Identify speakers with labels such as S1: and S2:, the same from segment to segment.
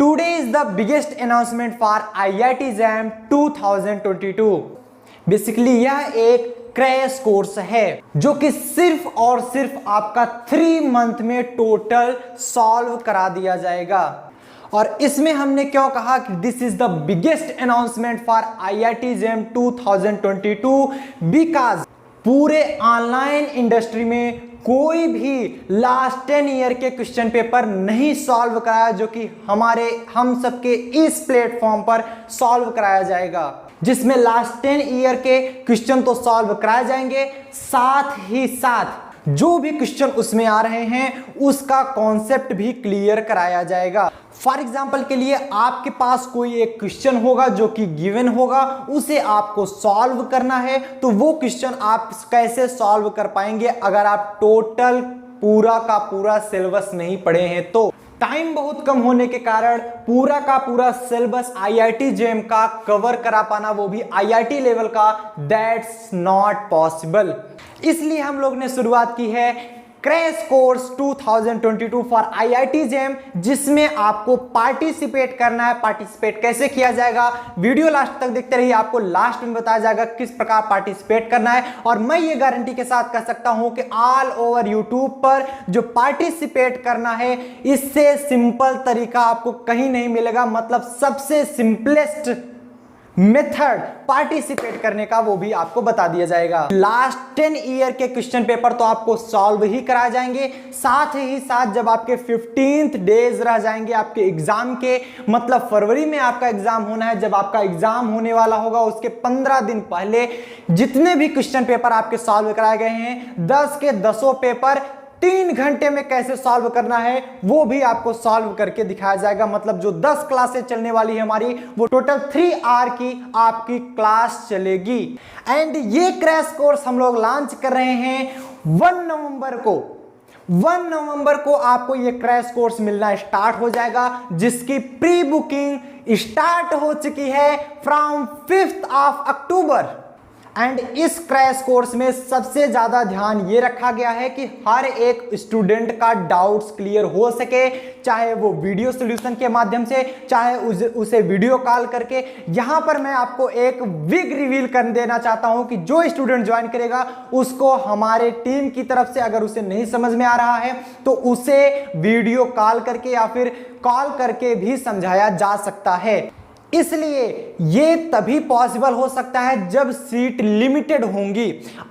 S1: Today is the biggest announcement for IIT JAM 2022. Basically यह एक crash course है जो कि सिर्फ और सिर्फ आपका 3 मंथ में टोटल सॉल्व करा दिया जाएगा। और इसमें हमने क्यों कहा कि this is the biggest announcement for IIT JAM 2022 because पूरे ऑनलाइन इंडस्ट्री में कोई भी लास्ट 10 ईयर के क्वेश्चन पेपर नहीं सॉल्व कराया जो कि हम सबके इस प्लेटफॉर्म पर सॉल्व कराया जाएगा, जिसमें लास्ट 10 ईयर के क्वेश्चन तो सॉल्व कराए जाएंगे, साथ ही साथ जो भी क्वेश्चन उसमें आ रहे हैं उसका कॉन्सेप्ट भी क्लियर कराया जाएगा। फॉर एग्जाम्पल के लिए आपके पास कोई एक क्वेश्चन होगा जो कि गिवन होगा, उसे आपको सॉल्व करना है, तो वो क्वेश्चन आप कैसे सॉल्व कर पाएंगे अगर आप टोटल पूरा का पूरा सिलेबस नहीं पढ़े हैं। तो टाइम बहुत कम होने के कारण पूरा का पूरा सिलेबस IIT JAM का कवर करा पाना, वो भी IIT लेवल का, दैट्स नॉट पॉसिबल। इसलिए हम लोग ने शुरुआत की है crash course 2022 for IIT JAM, जिसमें आपको पार्टिसिपेट करना है। पार्टिसिपेट कैसे किया जाएगा वीडियो लास्ट तक देखते रहिए, आपको लास्ट में बताया जाएगा किस प्रकार पार्टिसिपेट करना है। और मैं ये गारंटी के साथ कह सकता हूं कि ऑल ओवर यूट्यूब पर जो पार्टिसिपेट करना है, इससे सिंपल तरीका आपको कहीं नहीं मिलेगा। मतलब सबसे सिंपलेस्ट मेथड पार्टिसिपेट करने का वो भी आपको बता दिया जाएगा। लास्ट 10 ईयर के क्वेश्चन पेपर तो आपको सॉल्व ही कराए जाएंगे, साथ ही साथ जब आपके 15th डेज रह जाएंगे आपके एग्जाम के, मतलब फरवरी में आपका एग्जाम होना है, जब आपका एग्जाम होने वाला होगा उसके 15 दिन पहले जितने भी क्वेश्चन पेपर आपके सॉल्व कराए गए हैं, 10 के 10 पेपर 3 घंटे में कैसे सॉल्व करना है वो भी आपको सॉल्व करके दिखाया जाएगा। मतलब जो 10 क्लासेस चलने वाली है हमारी, वो टोटल 3 आवर की आपकी क्लास चलेगी। एंड ये क्रैश कोर्स हम लोग लॉन्च कर रहे हैं 1 नवंबर को। 1 नवंबर को आपको ये क्रैश कोर्स मिलना स्टार्ट हो जाएगा, जिसकी प्री बुकिंग स्टार्ट हो चुकी है from 5th of October. And इस क्रैश कोर्स में सबसे ज्यादा ध्यान ये रखा गया है कि हर एक स्टूडेंट का डाउट्स क्लियर हो सके, चाहे वो वीडियो सॉल्यूशन के माध्यम से, चाहे उसे वीडियो कॉल करके। यहां पर मैं आपको एक बिग रिवील कर देना चाहता हूं कि जो स्टूडेंट ज्वाइन करेगा उसको हमारे टीम की तरफ से, अगर उसे नहीं समझ में आ रहा है तो उसे वीडियो कॉल करके या फिर कॉल करके भी समझाया जा सकता है। इसलिए ये तभी पॉसिबल हो सकता है जब सीट लिमिटेड होंगी।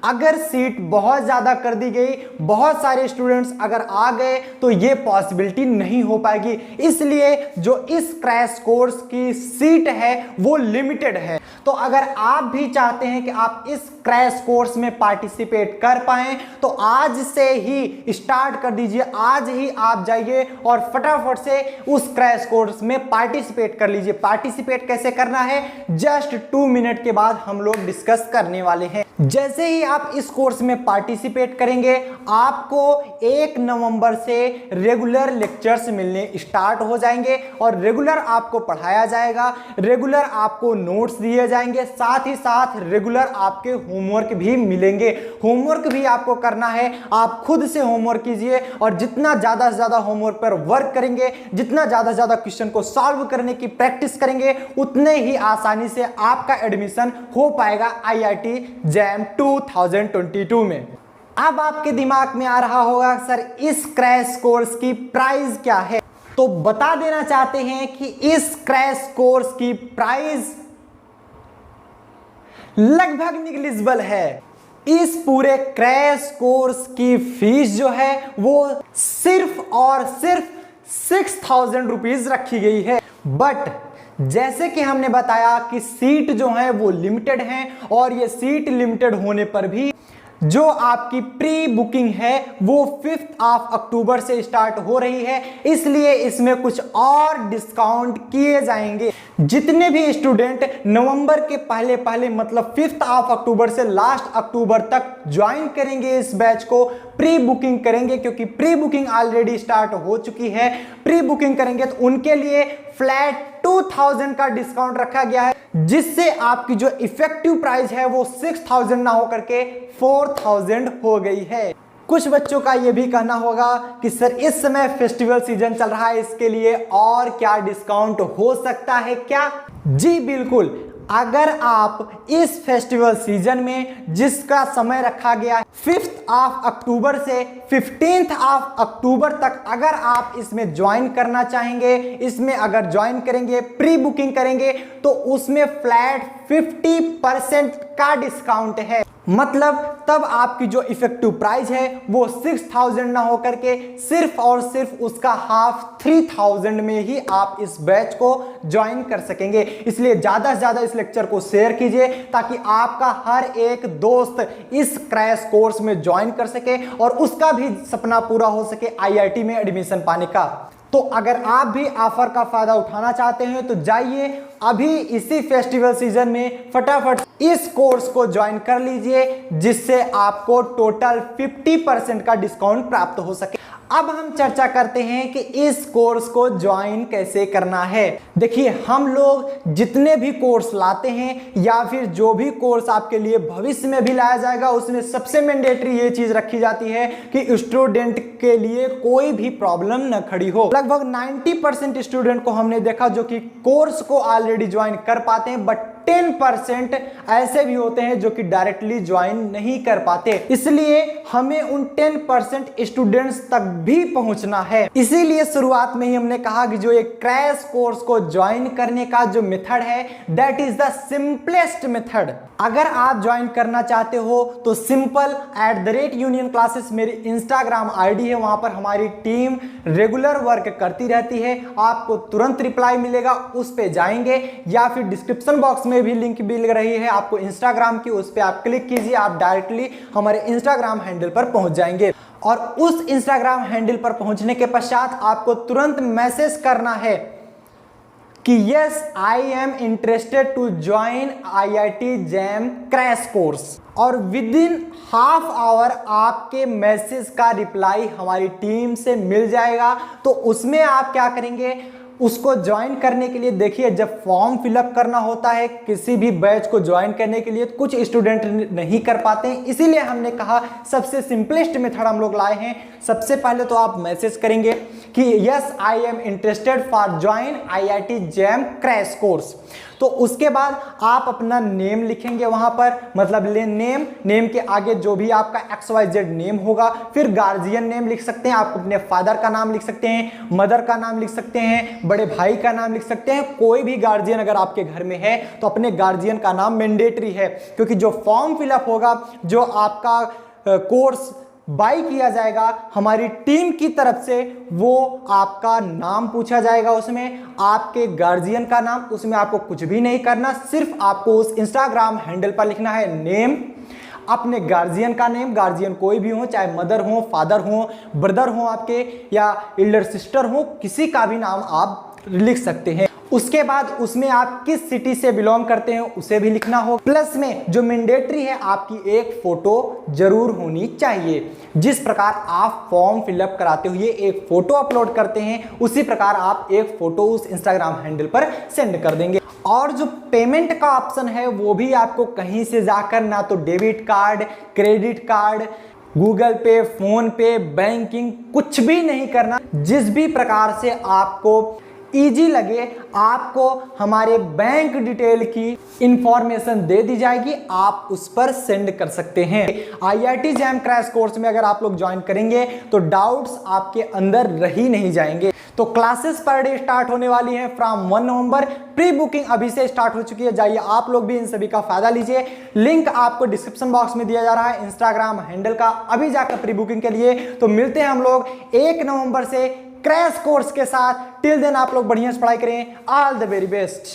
S1: अगर सीट बहुत ज़्यादा कर दी गई, बहुत सारे स्टूडेंट्स अगर आ गए, तो ये पॉसिबिलिटी नहीं हो पाएगी। इसलिए जो इस क्रैश कोर्स की सीट है वो लिमिटेड है। तो अगर आप भी चाहते हैं कि आप इस क्रैश कोर्स में पार्टिसिपेट कर पाएं, तो आज से ही स्टार्ट कर दीजिए। आज ही आप जाइए और फटाफट से उस क्रैश कोर्स में पार्टिसिपेट कर लीजिए। पार्टिसिपेट कैसे करना है जस्ट 2 मिनट के बाद हम लोग डिस्कस करने वाले हैं। जैसे ही आप इस कोर्स में पार्टिसिपेट करेंगे, आपको 1 नवंबर से रेगुलर लेक्चर्स मिलने स्टार्ट हो जाएंगे और रेगुलर आपको पढ़ाया जाएगा, रेगुलर आपको नोट्स दिए जाएंगे, साथ ही साथ रेगुलर आपके होमवर्क भी मिलेंगे। होमवर्क भी आपको करना है, आप खुद से होमवर्क कीजिए और जितना ज्यादा से ज्यादा होमवर्क पर वर्क करेंगे, जितना ज्यादा से ज्यादा क्वेश्चन को सॉल्व करने की प्रैक्टिस करेंगे, उतने ही आसानी से आपका एडमिशन हो पाएगा IIT JAM 2022 में। अब आपके दिमाग में आ रहा होगा सर इस क्रैश कोर्स की प्राइस क्या है, तो बता देना चाहते हैं कि इस क्रैश कोर्स की प्राइस लगभग निग्लिजिबल है। इस पूरे क्रैश कोर्स की फीस जो है वो सिर्फ और सिर्फ 6,000 रुपीज रखी गई है। बट जैसे कि हमने बताया कि सीट जो है वो लिमिटेड हैं, और ये सीट लिमिटेड होने पर भी जो आपकी प्री बुकिंग है वो 5th ऑफ अक्टूबर से स्टार्ट हो रही है, इसलिए इसमें कुछ और डिस्काउंट किए जाएंगे। जितने भी स्टूडेंट नवंबर के पहले मतलब 5th ऑफ अक्टूबर से लास्ट अक्टूबर तक ज्वाइन करेंगे इस बैच को, प्री बुकिंग करेंगे, क्योंकि प्री बुकिंग ऑलरेडी स्टार्ट हो चुकी है, प्री बुकिंग करेंगे तो उनके लिए फ्लैट 2000 का डिस्काउंट रखा गया है, जिससे आपकी जो इफेक्टिव प्राइस है वो 6000 ना होकर के 4000 हो गई है। कुछ बच्चों का ये भी कहना होगा कि सर इस समय फेस्टिवल सीजन चल रहा है, इसके लिए और क्या डिस्काउंट हो सकता है क्या? जी बिल्कुल, अगर आप इस फेस्टिवल सीजन में जिसका समय रखा गया है 5 अक्टूबर से 15 अक्टूबर तक, अगर आप इसमें ज्वाइन करना चाहेंगे, इसमें अगर ज्वाइन करेंगे, प्री बुकिंग करेंगे, तो उसमें फ्लैट 50% का डिस्काउंट है। मतलब तब आपकी जो इफेक्टिव प्राइस है वो 6000 ना होकर के सिर्फ और सिर्फ उसका हाफ 3000 में ही आप इस बैच को ज्वाइन कर सकेंगे। इसलिए ज्यादा से ज्यादा इस लेक्चर को शेयर कीजिए ताकि आपका हर एक दोस्त इस क्रैश कोर्स में ज्वाइन कर सके और उसका भी सपना पूरा हो सके आईआईटी में एडमिशन पाने का। तो अगर आप भी ऑफर का फायदा उठाना चाहते हैं तो जाइए अभी इसी फेस्टिवल सीजन में फटाफट इस कोर्स को ज्वाइन कर लीजिए, जिससे आपको टोटल 50% का डिस्काउंट प्राप्त हो सके। अब हम चर्चा करते हैं कि इस कोर्स को ज्वाइन कैसे करना है। देखिए, हम लोग जितने भी कोर्स लाते हैं या फिर जो भी कोर्स आपके लिए भविष्य में भी लाया जाएगा, उसमें सबसे मैंडेटरी ये चीज रखी जाती है कि स्टूडेंट के लिए कोई भी प्रॉब्लम न खड़ी हो। लगभग 90% स्टूडेंट को हमने देखा जो कि कोर्स को ऑलरेडी ज्वाइन कर पाते हैं, बट 10% ऐसे भी होते हैं जो कि डायरेक्टली ज्वाइन नहीं कर पाते। इसलिए हमें उन 10% स्टूडेंट्स तक भी पहुंचना है। इसीलिए शुरुआत में ही हमने कहा कि जो एक क्रैश कोर्स को ज्वाइन करने का जो मेथड है, that is the simplest method. अगर आप ज्वाइन करना चाहते हो तो सिंपल @union classes मेरी इंस्टाग्राम आईडी है, वहां पर हमारी टीम रेगुलर वर्क करती रहती है। आपको तुरंत रिप्लाई मिलेगा, उस पे जाएंगे, या फिर डिस्क्रिप्शन बॉक्स में भी लिंक मिल रही है आपको इंस्टाग्राम की, उस पे आप क्लिक कीजिए, आप डायरेक्टली हमारे इंस्टाग्राम हैंडल पर पहुंच जाएंगे। और उस इंस्टाग्राम हैंडल पर पहुंचने के पश्चात आपको तुरंत मैसेज करना है कि yes I am interested to join IIT JAM crash course, और विद इन हाफ आवर आपके मैसेज का रिप्लाई हमारी टीम से मिल जाएगा। तो उसमें आप क्या करेंगे, उसको ज्वाइन करने के लिए देखिए, जब फॉर्म फिलअप करना होता है किसी भी बैच को ज्वाइन करने के लिए, कुछ स्टूडेंट नहीं कर पाते हैं, इसीलिए हमने कहा सबसे सिंपलेस्ट मेथड हम लोग लाए हैं। सबसे पहले तो आप मैसेज करेंगे कि yes I am interested for join IIT JAM crash course. तो उसके बाद आप अपना नेम लिखेंगे वहां पर, मतलब नेम के आगे जो भी आपका XYZ नेम होगा, फिर गार्जियन नेम लिख सकते हैं, आप अपने फादर का नाम लिख सकते हैं, मदर का नाम लिख सकते हैं, बड़े भाई का नाम लिख सकते हैं। कोई भी गार्जियन अगर आपके घर में है तो अपने गार्जियन का नाम मैंडेटरी है, क्योंकि जो फॉर्म फिलअप होगा, जो आपका कोर्स बाय किया जाएगा हमारी टीम की तरफ से, वो आपका नाम पूछा जाएगा, उसमें आपके गार्जियन का नाम, उसमें आपको कुछ भी नहीं करना, सिर्फ आपको उस इंस्टाग्राम हैंडल पर लिखना है नेम, अपने गार्जियन का नेम, गार्जियन कोई भी हो, चाहे मदर हो, फादर हो, ब्रदर हो आपके, या एल्डर सिस्टर हो, किसी का भी नाम आप लिख सकते हैं। उसके बाद उसमें आप किस सिटी से बिलोंग करते हैं उसे भी लिखना हो। प्लस में जो मैंडेटरी है, आपकी एक फोटो जरूर होनी चाहिए। जिस प्रकार आप फॉर्म फिलअप कराते हुए एक फोटो अपलोड करते हैं, उसी प्रकार आप एक फोटो उस इंस्टाग्राम हैंडल पर सेंड कर देंगे। और जो पेमेंट का ऑप्शन है वो भी आपको कहीं से जाकर, ना तो debit card, credit card, Google पे, फोन पे, बैंकिंग, कुछ भी नहीं करना। जिस भी प्रकार से आपको इजी लगे, आपको हमारे बैंक डिटेल की इंफॉर्मेशन दे दी जाएगी, आप उस पर सेंड कर सकते हैं। IIT JAM क्रैश कोर्स में अगर आप लोग ज्वाइन करेंगे तो डाउट्स आपके अंदर रही नहीं जाएंगे। तो क्लासेस पर डे स्टार्ट होने वाली हैं फ्रॉम 1 नवंबर। प्री बुकिंग अभी से स्टार्ट हो चुकी है, जाइए आप लोग भी इन सभी का फायदा लीजिए। लिंक आपको डिस्क्रिप्शन बॉक्स में दिया जा रहा है इंस्टाग्राम हैंडल का, अभी जाकर प्री बुकिंग के लिए। तो मिलते हैं हम लोग 1 नवंबर से क्रैश कोर्स के साथ। टिल देन आप लोग बढ़िया से पढ़ाई करें। All the very best.